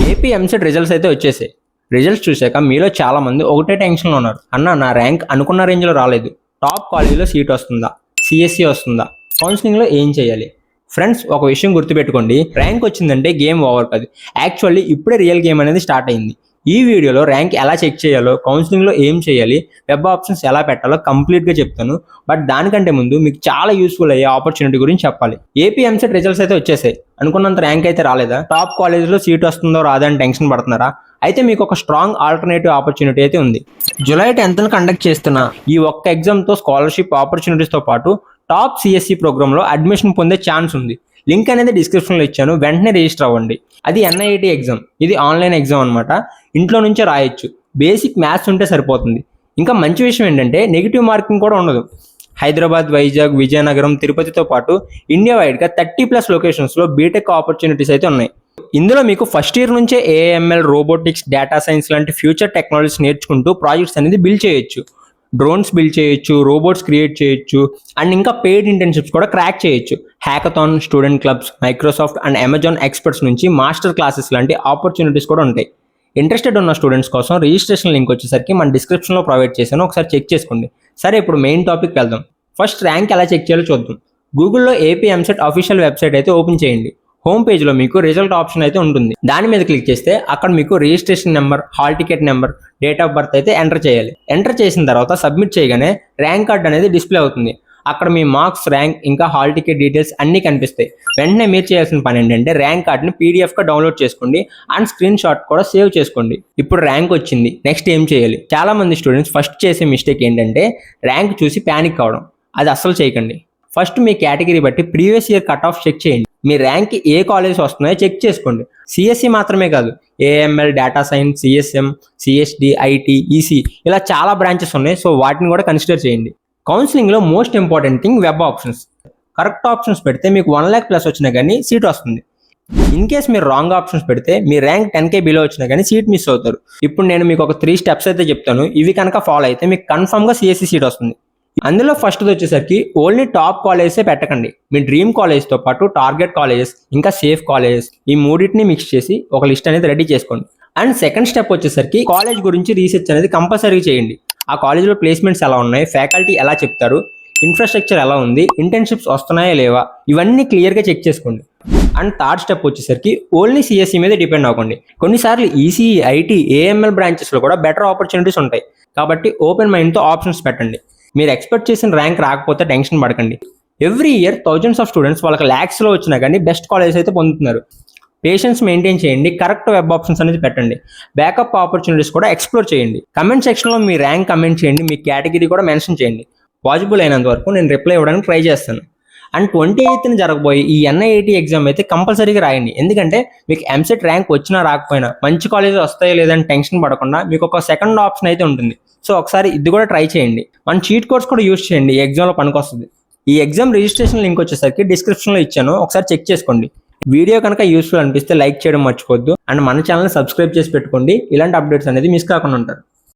AP EAMCET results అయితే వచ్చేసాయి. Results చూశాక మీలో చాలా మంది ఒకటే టెన్షన్లో ఉన్నారు. అన్న నా ర్యాంక్ అనుకున్న రేంజ్లో రాలేదు, టాప్ కాలేజీలో సీట్ వస్తుందా, సిఎస్సి వస్తుందా, కౌన్సిలింగ్లో ఏం చేయాలి? ఫ్రెండ్స్, ఒక విషయం గుర్తుపెట్టుకోండి, ర్యాంక్ వచ్చిందంటే గేమ్ ఓవర్ కాదు. యాక్చువల్లీ ఇప్పుడే రియల్ గేమ్ అనేది స్టార్ట్ అయింది. ఈ వీడియోలో ర్యాంక్ ఎలా చెక్ చేయాలో, కౌన్సిలింగ్లో ఏం చేయాలి, వెబ్ ఆప్షన్స్ ఎలా పెట్టాలో కంప్లీట్గా చెప్తాను. బట్ దానికంటే ముందు మీకు చాలా యూస్ఫుల్ అయ్యే ఆపర్చునిటీ గురించి చెప్పాలి. ఏపీ ఎంసెట్ రిజల్ట్స్ అయితే వచ్చేసాయి. అనుకున్నంత ర్యాంక్ అయితే రాలేదా? టాప్ కాలేజీలో సీట్ వస్తుందో రాదా అని టెన్షన్ పడుతున్నారా? అయితే మీకు ఒక స్ట్రాంగ్ ఆల్టర్నేటివ్ ఆపర్చునిటీ అయితే ఉంది. జూలై 10th కండక్ట్ చేస్తున్న ఈ ఒక్క ఎగ్జామ్తో స్కాలర్షిప్ ఆపర్చునిటీస్తో పాటు టాప్ సిఎస్సి ప్రోగ్రాంలో అడ్మిషన్ పొందే ఛాన్స్ ఉంది. లింక్ అనేది డిస్క్రిప్షన్లో ఇచ్చాను, వెంటనే రిజిస్టర్ అవ్వండి. అది ఎన్ఐటి ఎగ్జామ్, ఇది ఆన్లైన్ ఎగ్జామ్ అనమాట. ఇంట్లో నుంచే రాయొచ్చు, బేసిక్ మ్యాథ్స్ ఉంటే సరిపోతుంది. ఇంకా మంచి విషయం ఏంటంటే నెగిటివ్ మార్కింగ్ కూడా ఉండదు. హైదరాబాద్, వైజాగ్, విజయనగరం, తిరుపతితో పాటు ఇండియా వైడ్గా 30+ లొకేషన్స్లో బీటెక్ ఆపర్చునిటీస్ అయితే ఉన్నాయి. ఇందులో మీకు ఫస్ట్ ఇయర్ నుంచే ఏఎంఎల్, రోబోటిక్స్, డేటా సైన్స్ లాంటి ఫ్యూచర్ టెక్నాలజీస్ నేర్చుకుంటూ ప్రాజెక్ట్స్ అనేది బిల్డ్ చేయొచ్చు. డ్రోన్స్ బిల్డ్ చేయొచ్చు, రోబోట్స్ క్రియేట్ చేయొచ్చు, అండ్ ఇంకా పెయిడ్ ఇంటర్న్షిప్స్ కూడా క్రాక్ చేయొచ్చు. Hackathon, student clubs, Microsoft and Amazon experts నుంచి మాస్టర్ క్లాసెస్ లాంటి ఆపర్చునిటీస్ కూడా ఉంటాయి. ఇంట్రెస్టెడ్ ఉన్న స్టూడెంట్స్ కోసం రిజిస్ట్రేషన్ లింక్ వచ్చేసరికి మన డిస్క్రిప్షన్లో ప్రొవైడ్ చేశాను, ఒకసారి చెక్ చేసుకోండి. సరే, ఇప్పుడు మెయిన్ టాపిక్ వెళ్దాం. ఫస్ట్ ర్యాంక్ ఎలా చెక్ చేయాలో చూద్దాం. గూగుల్లో ఏపీ ఎంసెట్ అఫీషియల్ వెబ్సైట్ అయితే ఓపెన్ చేయండి. హోమ్ పేజ్లో మీకు రిజల్ట్ ఆప్షన్ అయితే ఉంటుంది. దాని మీద క్లిక్ చేస్తే అక్కడ మీకు registration number, hall ticket number, date of birth అయితే ఎంటర్ చేయాలి. ఎంటర్ చేసిన తర్వాత సబ్మిట్ చేయగానే ర్యాంక్ కార్డ్ అనేది డిస్ప్లే అవుతుంది. అక్కడ మీ మార్క్స్, ర్యాంక్, ఇంకా హాల్ టికెట్ డీటెయిల్స్ అన్నీ కనిపిస్తాయి. వెంటనే మీరు చేయాల్సిన పని ఏంటంటే ర్యాంక్ కార్డ్ని పీడిఎఫ్గా డౌన్లోడ్ చేసుకోండి అండ్ స్క్రీన్ షాట్ కూడా సేవ్ చేసుకోండి. ఇప్పుడు ర్యాంక్ వచ్చింది, నెక్స్ట్ ఏం చేయాలి? చాలా మంది స్టూడెంట్స్ ఫస్ట్ చేసే మిస్టేక్ ఏంటంటే ర్యాంక్ చూసి ప్యానిక్ అవడం. అది అస్సలు చేయకండి. ఫస్ట్ మీ కేటగిరీ బట్టి previous year cut off check చేయండి. మీ ర్యాంక్ ఏ కాలేజ్ వస్తున్నాయో చెక్ చేసుకోండి. సిఎస్సి మాత్రమే కాదు, AML, data science, CSM, CSD, IT, EC ఇలా చాలా బ్రాంచెస్ ఉన్నాయి. సో వాటిని కూడా కన్సిడర్ చేయండి. కౌన్సిలింగ్లో most important thing web options. Correct options పెడితే మీకు 1 lakh ప్లస్ వచ్చినా కానీ సీట్ వస్తుంది. ఇన్ కేస్ మీరు రాంగ్ ఆప్షన్స్ పెడితే మీ ర్యాంక్ 10K బిలో వచ్చినా కానీ సీట్ మిస్ అవుతారు. ఇప్పుడు నేను మీకు ఒక 3 స్టెప్స్ అయితే చెప్తాను. ఇవి కనుక ఫాలో అయితే మీకు కన్ఫర్మ్గా సిఎస్సి సీట్ వస్తుంది. అందులో ఫస్ట్ది వచ్చేసరికి ఓన్లీ టాప్ కాలేజెసే పెట్టకండి. మీ డ్రీమ్ కాలేజ్తో పాటు టార్గెట్ కాలేజెస్, ఇంకా సేఫ్ కాలేజెస్, ఈ మూడింటిని మిక్స్ చేసి ఒక లిస్ట్ అనేది రెడీ చేసుకోండి. అండ్ సెకండ్ స్టెప్ వచ్చేసరికి కాలేజ్ గురించి రీసెర్చ్ అనేది కంపల్సరీ చేయండి. ఆ కాలేజ్లో ప్లేస్మెంట్స్ ఎలా ఉన్నాయి, ఫ్యాకల్టీ ఎలా చెప్తారు, ఇన్ఫ్రాస్ట్రక్చర్ ఎలా ఉంది, ఇంటర్న్షిప్స్ వస్తున్నాయా లేవా, ఇవన్నీ క్లియర్గా చెక్ చేసుకోండి. అండ్ థర్డ్ స్టెప్ వచ్చేసరికి ఓన్లీ సిఎస్సి మీద డిపెండ్ అవ్వకండి. కొన్నిసార్లు ఈసీ, ఐటీ, ఏఎంఎల్ బ్రాంచెస్లో కూడా బెటర్ ఆపర్చునిటీస్ ఉంటాయి. కాబట్టి ఓపెన్ మైండ్తో ఆప్షన్స్ పెట్టండి. మీరు ఎక్స్పెక్ట్ చేసిన ర్యాంక్ రాకపోతే టెన్షన్ పడకండి. Every year thousands of students వాళ్ళకి ల్యాక్స్లో వచ్చినా కానీ బెస్ట్ కాలేజెస్ అయితే పొందుతున్నారు. పేషెన్స్ మెయింటైన్ చేయండి, కరెక్ట్ వెబ్ ఆప్షన్స్ అనేది పెట్టండి, బ్యాకప్ ఆపర్చునిటీస్ కూడా ఎక్స్ప్లోర్ చేయండి. కమెంట్ సెక్షన్లో మీ ర్యాంక్ కమెంట్ చేయండి, మీ కేటగిరీ కూడా మెన్షన్ చేయండి. పాసిబుల్ అయినంత వరకు నేను రిప్లై ఇవ్వడానికి ట్రై చేస్తాను. అండ్ 28th జరగబోయే ఈ ఎన్ఐఐటి ఎగ్జామ్ అయితే కంపల్సరీగా రాయండి. ఎందుకంటే మీకు ఎంసెట్ ర్యాంక్ వచ్చినా రాకపోయినా మంచి కాలేజెస్ వస్తాయో లేదని టెన్షన్ పడకుండా మీకు ఒక సెకండ్ ఆప్షన్ అయితే ఉంటుంది. సో ఒకసారి ఇది కూడా ట్రై చేయండి. మన చీట్ కోడ్స్ కూడా యూస్ చేయండి, ఈ ఎగ్జామ్లో పనికొస్తుంది. ఈ ఎగ్జామ్ రిజిస్ట్రేషన్ లింక్ వచ్చేసరికి డిస్క్రిప్షన్లో ఇచ్చాను, ఒకసారి చెక్ చేసుకోండి. వీడియో కనుక యూస్ఫుల్ అనిపిస్తే లైక్ చేయడం మర్చిపోద్దు. అండ్ మన ఛానల్ని సబ్స్క్రైబ్ చేసి పెట్టుకోండి, ఇలాంటి అప్డేట్స్ అనేది మిస్ కాకుండా ఉంటారు.